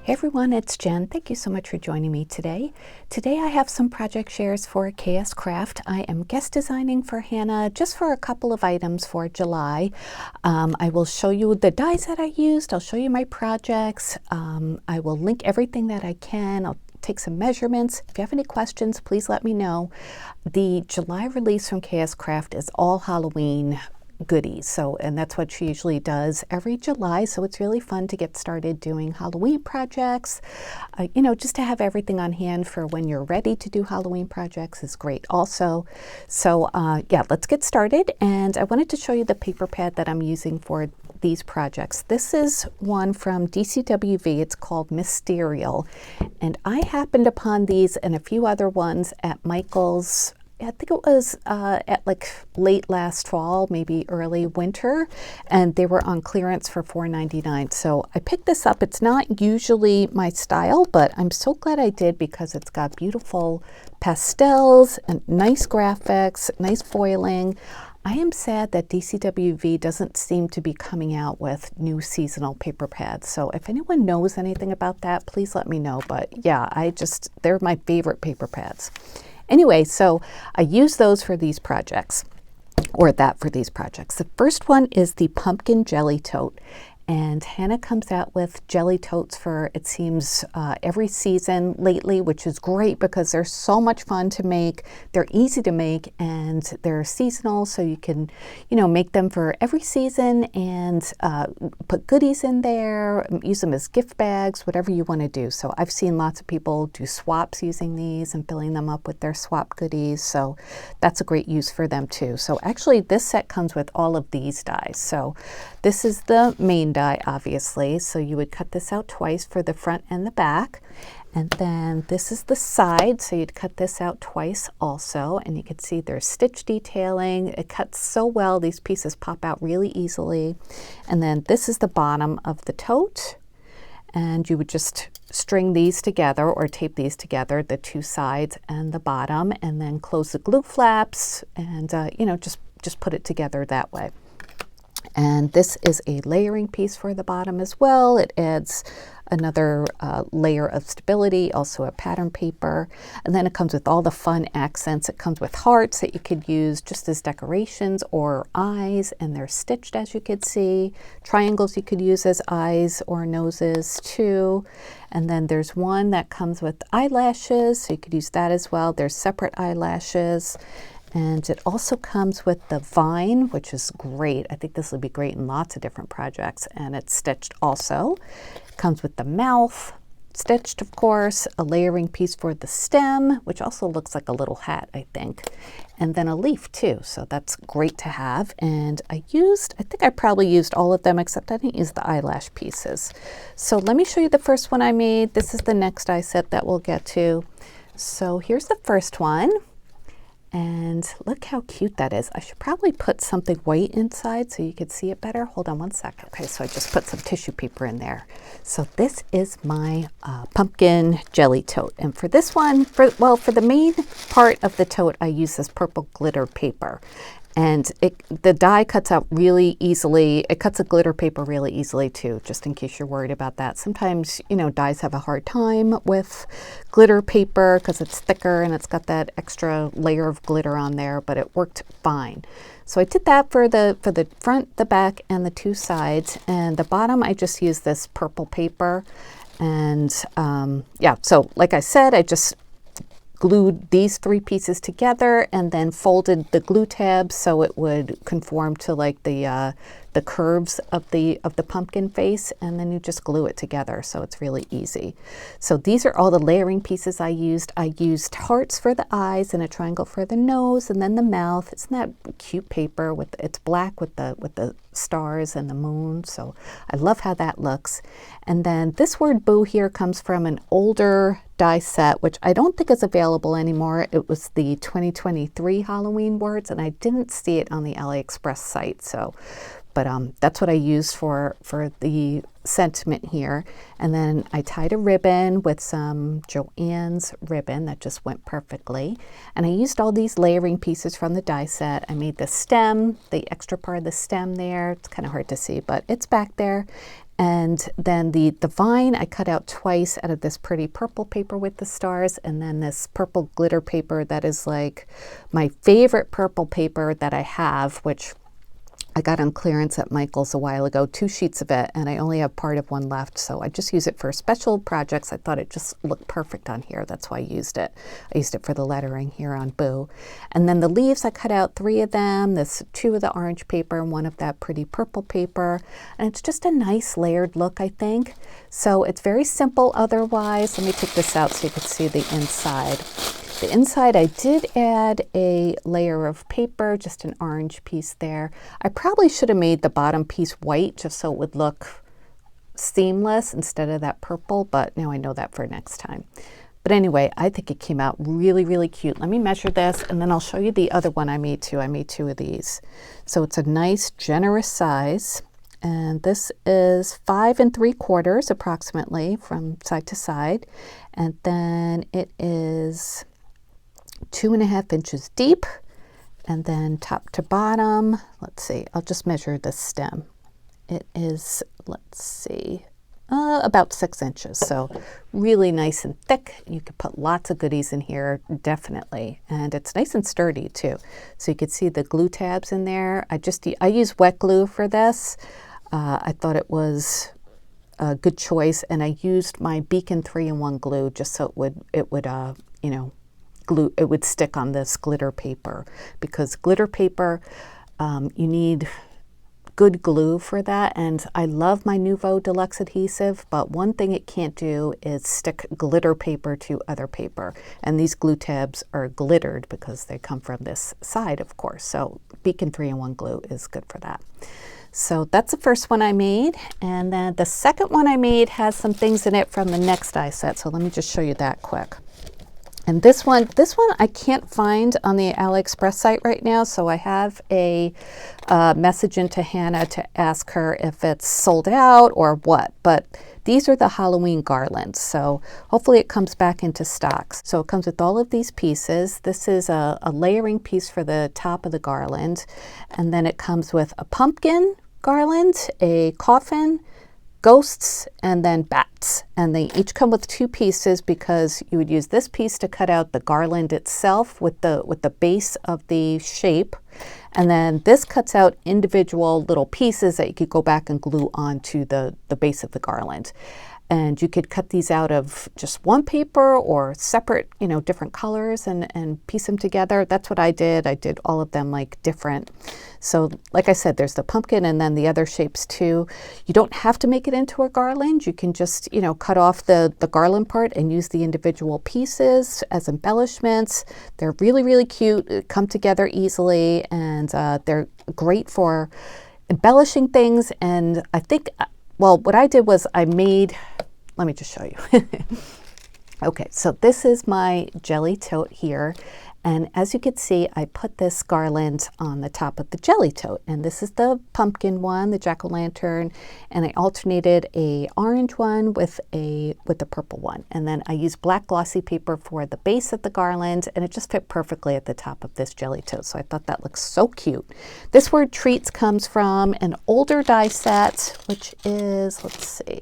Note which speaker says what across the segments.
Speaker 1: Hey everyone, it's Jen. Thank you so much for joining me today. Today I have some project shares for KSCraft. I am guest designing for Hannah just for a couple of items for July. I will show you the dies that I used. I'll show you my projects. I will link everything that I can. I'll take some measurements. If you have any questions, please let me know. The July release from KSCraft is all Halloween goodies. And that's what she usually does every July. So it's really fun to get started doing Halloween projects. Just to have everything on hand for when you're ready to do Halloween projects is great also. Yeah, let's get started. And I wanted to show you the paper pad that I'm using for these projects. This is one from DCWV. It's called Mysterial. And I happened upon these and a few other ones at Michael's. I think it was at like late last fall, maybe early winter, and they were on clearance for $4.99. So I picked this up. It's not usually my style, but I'm so glad I did because it's got beautiful pastels and nice graphics, nice foiling. I am sad that DCWV doesn't seem to be coming out with new seasonal paper pads. So if anyone knows anything about that, please let me know. But yeah, they're my favorite paper pads. Anyway, so I use those for these projects, or that for these projects. The first one is the pumpkin jelly tote. And Hannah comes out with jelly totes for, it seems, every season lately, which is great because they're so much fun to make. They're easy to make and they're seasonal, so you can, make them for every season and put goodies in there, use them as gift bags, whatever you want to do. So I've seen lots of people do swaps using these and filling them up with their swap goodies. So that's a great use for them too. So actually this set comes with all of these dies. So this is the main die, obviously, so you would cut this out twice for the front and the back, and then this is the side, so you'd cut this out twice also, and you can see there's stitch detailing. It cuts so well, these pieces pop out really easily. And then this is the bottom of the tote, and you would just string these together or tape these together, the two sides and the bottom, and then close the glue flaps and just put it together that way. And this is a layering piece for the bottom as well. It adds another layer of stability, also a pattern paper. And then it comes with all the fun accents. It comes with hearts that you could use just as decorations or eyes, and they're stitched as you could see. Triangles you could use as eyes or noses too. And then there's one that comes with eyelashes, so you could use that as well. There's separate eyelashes. And it also comes with the vine, which is great. I think this will be great in lots of different projects. And it's stitched also. It comes with the mouth, stitched of course, a layering piece for the stem, which also looks like a little hat, I think. And then a leaf too, so that's great to have. And I think I probably used all of them, except I didn't use the eyelash pieces. So let me show you the first one I made. This is the next die set that we'll get to. So here's the first one. And look how cute that is. I should probably put something white inside so you could see it better. Hold on one sec. Okay, so I just put some tissue paper in there. So this is my pumpkin jelly tote. And for this one, for the main part of the tote, I use this purple glitter paper. And the die cuts out really easily. It cuts the glitter paper really easily too, just in case you're worried about that. Sometimes, dies have a hard time with glitter paper because it's thicker and it's got that extra layer of glitter on there, but it worked fine. So I did that for the front, the back, and the two sides. And the bottom, I just used this purple paper. And yeah, so like I said, I just glued these three pieces together and then folded the glue tabs so it would conform to like the curves of the pumpkin face, and then you just glue it together, so it's really easy. So these are all the layering pieces I used. I used hearts for the eyes and a triangle for the nose, and then the mouth. Isn't that cute paper? It's black with the stars and the moon, so I love how that looks. And then this word boo here comes from an older die set, which I don't think is available anymore. It was the 2023 Halloween words, and I didn't see it on the AliExpress site. So, but that's what I used for the sentiment here. And then I tied a ribbon with some Joann's ribbon that just went perfectly. And I used all these layering pieces from the die set. I made the stem, the extra part of the stem there. It's kind of hard to see, but it's back there. And then the vine I cut out twice out of this pretty purple paper with the stars, and then this purple glitter paper that is like my favorite purple paper that I have, which I got on clearance at Michael's a while ago, 2 sheets of it, and I only have part of one left, so I just use it for special projects. I thought it just looked perfect on here. That's why I used it. I used it for the lettering here on Boo. And then the leaves, I cut out 3 of them, 2 of the orange paper and 1 of that pretty purple paper. And it's just a nice layered look, I think. So it's very simple otherwise. Let me take this out so you can see the inside. The inside, I did add a layer of paper, just an orange piece there. I probably should have made the bottom piece white just so it would look seamless instead of that purple, but now I know that for next time. But anyway, I think it came out really, really cute. Let me measure this and then I'll show you the other one I made too. I made 2 of these. So it's a nice, generous size. And this is 5 3/4 approximately from side to side. And then it is 2.5 inches deep, and then top to bottom, let's see, I'll just measure the stem. It is, let's see, about 6 inches, so really nice and thick. You could put lots of goodies in here, definitely, and it's nice and sturdy too. So you can see the glue tabs in there. I use wet glue for this. I thought it was a good choice, and I used my Beacon 3-in-1 glue just so it would you know, glue, it would stick on this glitter paper, because glitter paper, you need good glue for that. And I love my Nuvo Deluxe adhesive, but one thing it can't do is stick glitter paper to other paper. And these glue tabs are glittered because they come from this side, of course. So Beacon 3-in-1 glue is good for that. So that's the first one I made. And then the second one I made has some things in it from the next die set. So let me just show you that quick. And this one I can't find on the AliExpress site right now, so I have a message into Hannah to ask her if it's sold out or what. But these are the Halloween garlands, so hopefully it comes back into stock. So it comes with all of these pieces. This is a layering piece for the top of the garland, and then it comes with a pumpkin garland, a coffin, ghosts, and then bats. And they each come with 2 pieces because you would use this piece to cut out the garland itself with the base of the shape. And then this cuts out individual little pieces that you could go back and glue onto the base of the garland. And you could cut these out of just one paper or separate, you know, different colors and piece them together. That's what I did. I did all of them like different. So like I said, there's the pumpkin and then the other shapes too. You don't have to make it into a garland. You can just, you know, cut off the garland part and use the individual pieces as embellishments. They're really, really cute, come together easily, and they're great for embellishing things. And I think, well, what I did was I made, let me just show you. Okay, so this is my jelly tote here. And as you can see, I put this garland on the top of the jelly tote. And this is the pumpkin one, the jack-o'-lantern. And I alternated a orange one with the purple one. And then I used black glossy paper for the base of the garland, and it just fit perfectly at the top of this jelly tote. So I thought that looks so cute. This word treats comes from an older die set, which is, let's see.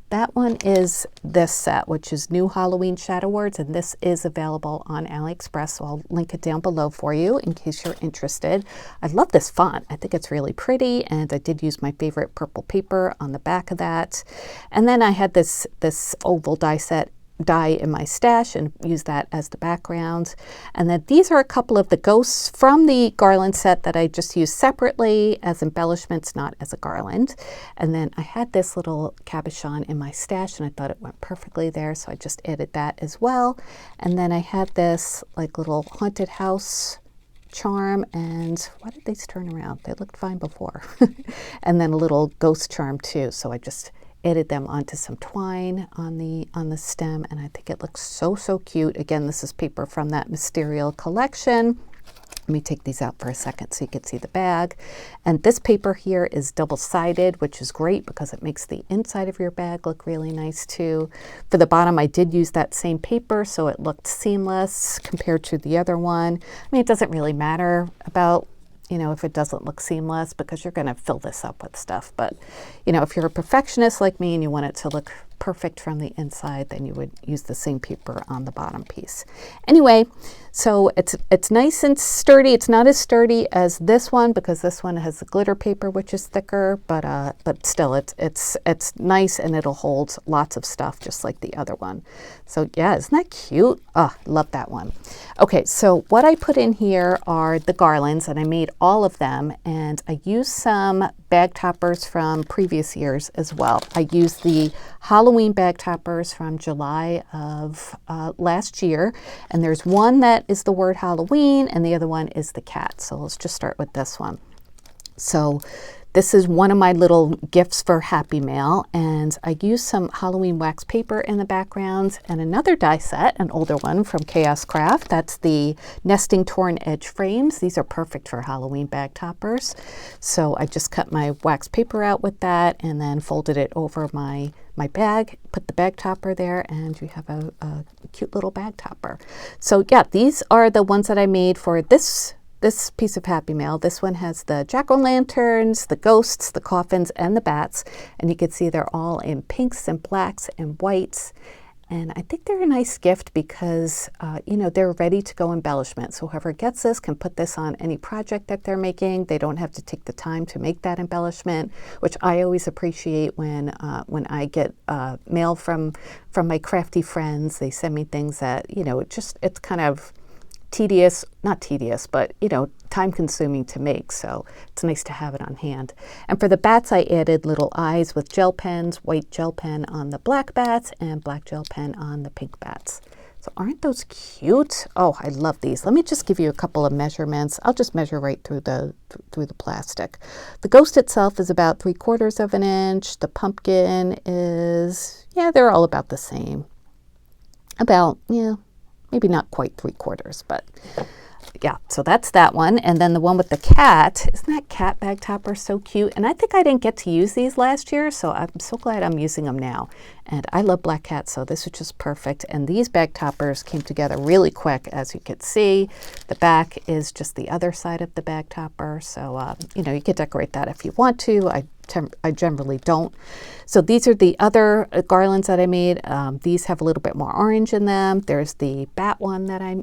Speaker 1: That one is this set, which is New Halloween Shadow Words, and this is available on AliExpress, so I'll link it down below for you in case you're interested. I love this font. I think it's really pretty, and I did use my favorite purple paper on the back of that. And then I had this oval die in my stash and use that as the background. And then these are a couple of the ghosts from the garland set that I just used separately as embellishments, not as a garland. And then I had this little cabochon in my stash and I thought it went perfectly there, so I just added that as well. And then I had this like little haunted house charm, and why did these turn around? They looked fine before. And then a little ghost charm too, so I just added them onto some twine on the stem, and I think it looks so cute. Again, this is paper from that Mysterial collection. Let me take these out for a second so you can see the bag. And this paper here is double-sided, which is great because it makes the inside of your bag look really nice too. For the bottom, I did use that same paper, so it looked seamless compared to the other one. I mean, it doesn't really matter about you know, if it doesn't look seamless, because you're going to fill this up with stuff. But, you know, if you're a perfectionist like me and you want it to look perfect from the inside, then you would use the same paper on the bottom piece. Anyway, so it's nice and sturdy. It's not as sturdy as this one because this one has the glitter paper, which is thicker, but still it's nice, and it'll hold lots of stuff just like the other one. So yeah, isn't that cute? Oh, love that one. Okay, so what I put in here are the garlands, and I made all of them, and I used some bag toppers from previous years as well. I used the Halloween bag toppers from July of last year, and there's one that is the word Halloween and the other one is the cat. So let's just start with this one. So this is one of my little gifts for Happy Mail, and I used some Halloween wax paper in the background and another die set, an older one from KSCraft. That's the nesting torn edge frames. These are perfect for Halloween bag toppers. So I just cut my wax paper out with that and then folded it over my bag, put the bag topper there, and you have a cute little bag topper. So yeah, these are the ones that I made for this piece of Happy Mail. This one has the jack-o'-lanterns, the ghosts, the coffins, and the bats. And you can see they're all in pinks and blacks and whites. And I think they're a nice gift because, you know, they're ready to go embellishment. So whoever gets this can put this on any project that they're making. They don't have to take the time to make that embellishment, which I always appreciate when I get mail from my crafty friends. They send me things that, you know, it's kind of tedious, not tedious, but, you know, time consuming to make. So it's nice to have it on hand. And for the bats, I added little eyes with gel pens, white gel pen on the black bats and black gel pen on the pink bats. So aren't those cute? Oh, I love these. Let me just give you a couple of measurements. I'll just measure right through the plastic. The ghost itself is about 3/4 of an inch. The pumpkin is, yeah, they're all about the same. About, yeah, maybe not quite 3/4, but yeah, so that's that one. And then the one with the cat, isn't that cat bag topper so cute? And I think I didn't get to use these last year, so I'm so glad I'm using them now. And I love black cats, so this is just perfect. And these bag toppers came together really quick, as you can see. The back is just the other side of the bag topper, so you know, you could decorate that if you want to. I generally don't. So these are the other garlands that I made. These have a little bit more orange in them. There's the bat one that I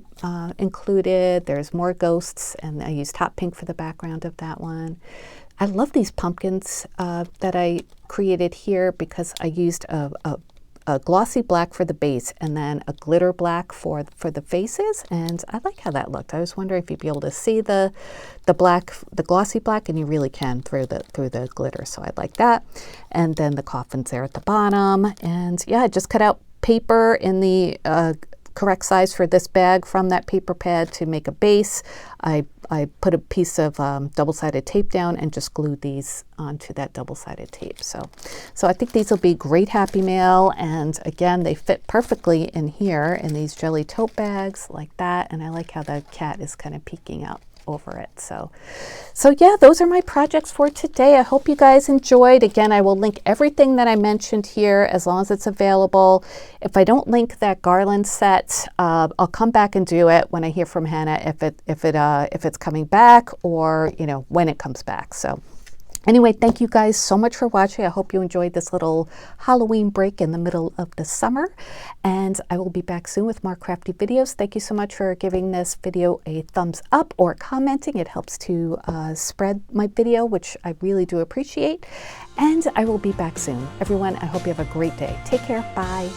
Speaker 1: included. There's more ghosts, and I used hot pink for the background of that one. I love these pumpkins that I created here because I used a glossy black for the base and then a glitter black for the faces, and I like how that looked. I was wondering if you'd be able to see the black, the glossy black, and you really can through the glitter, so I like that. And then the coffins there at the bottom, and yeah, I just cut out paper in the correct size for this bag from that paper pad to make a base. I put a piece of double-sided tape down and just glued these onto that double-sided tape. So I think these will be great Happy Mail, and again, they fit perfectly in here in these jelly tote bags like that, and I like how the cat is kind of peeking out over it. So yeah, those are my projects for today. I hope you guys enjoyed. Again, I will link everything that I mentioned here as long as it's available. If I don't link that garland set, I'll come back and do it when I hear from Hannah if it's coming back, or you know, when it comes back. So anyway, thank you guys so much for watching. I hope you enjoyed this little Halloween break in the middle of the summer, and I will be back soon with more crafty videos. Thank you so much for giving this video a thumbs up or commenting. It helps to spread my video, which I really do appreciate, and I will be back soon. Everyone, I hope you have a great day. Take care. Bye.